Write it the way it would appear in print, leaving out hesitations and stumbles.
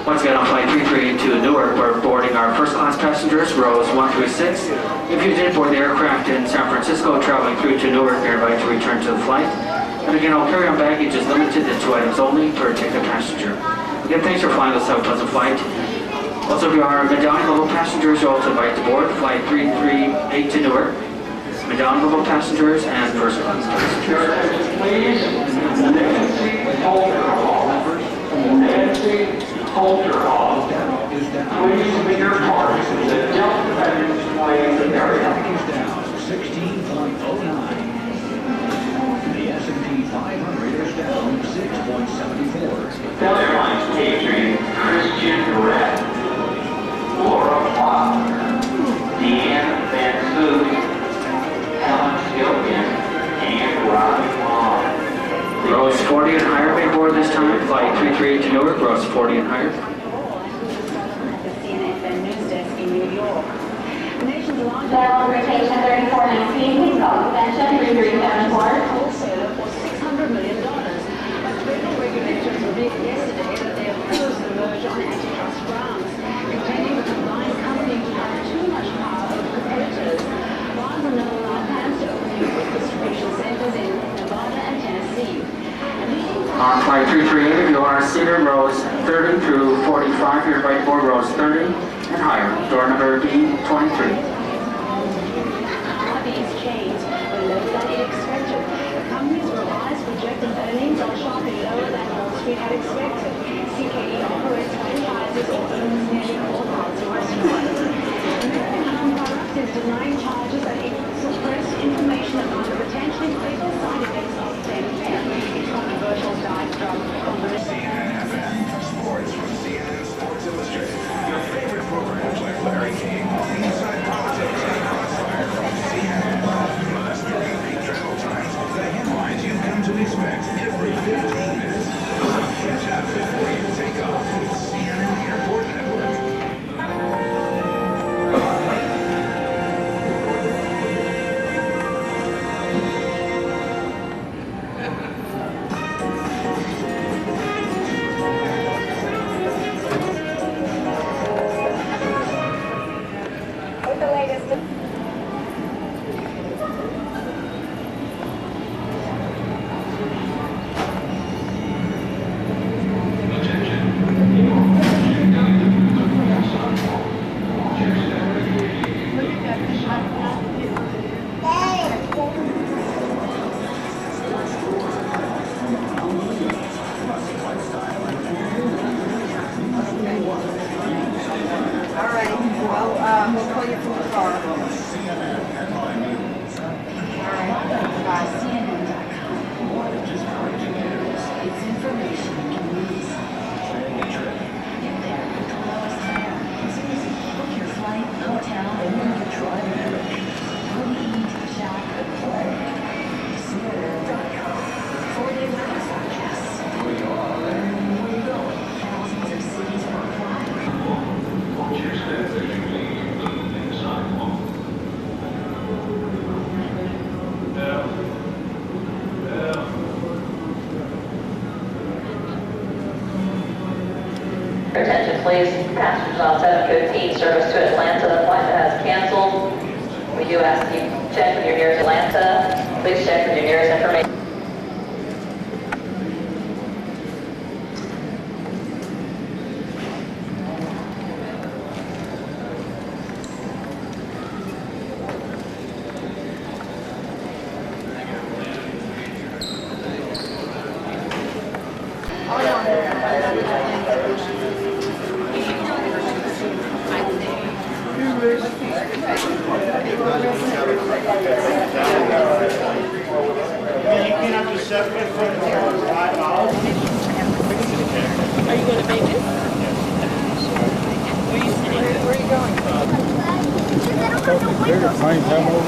Once again, on Flight 338 to Newark, we're boarding our first-class passengers, rows 1 through 6. If you did board the aircraft in San Francisco traveling through to Newark, you're invited to return to the flight. And again, all carry-on baggage is limited to 2 items only per ticket passenger. Again, thanks for flying with us. Have a pleasant flight. Also, if you are medallion level passengers, you're also invited to board Flight 338 to Newark. Medallion level passengers and first class passengers. Please, Nancy Holterhoff. Nancy Holterhoff. Please be your cards in the Delta Plane area. Is down 16.09. The S&P 500 is down 6.74. Delta Airlines featuring Christian Red, Laura Faulkner, Deanne Van Zoot, Helen Gilligan, and Robin Long. Rows 40 and higher may board this time. Flight 338 to Newark, rows 40 and higher. The CNN News Desk in New York. The nation's largest Level rotation 3419, please call extension 3374. wholesaler for $600 million. But federal regulators revealed yesterday that they opposed the merger on antitrust grounds, contending the combined company would have too much power over competitors. Rather than allow plans to open new distribution centers in Nevada and Tennessee. On Flight 338, if you are seated rows 30 through 45, you're invited to board rows 30 and higher. Door number B23. These chains were lower than it expected. The company's revised projected earnings are sharply lower than Wall Street had expected. CKE operates franchises or owns nearly 4,000 restaurants. American Home Products is denying charges that it suppressed information about the potentially fatal side effects of Zenfen, its controversial diet drug combination. CNN FM. Sports from CNN Sports Illustrated. Your favorite programs like Larry King, Inside Politics, and Crossfire from CNN. Plus the complete travel times, the headlines you've come to expect every 15 minutes. Catch up before you take off with CNN Airport Network. With the latest. All right, we'll call you from the car. It's information you can use. Get there at the lowest fare. It's easy. Book your flight, hotel, and then you try Go eat, shop, and play. CNN.com. 4-day weather forecasts. Where you are and where you're going. Thousands of cities worldwide. Attention please, passengers on 715, service to Atlanta, the flight that has canceled. We do ask you to check with your nearest Atlanta. Please check with your nearest information. You cannot just separate from the drive out. Are you going to Vegas? Where are you going? They're to find out more.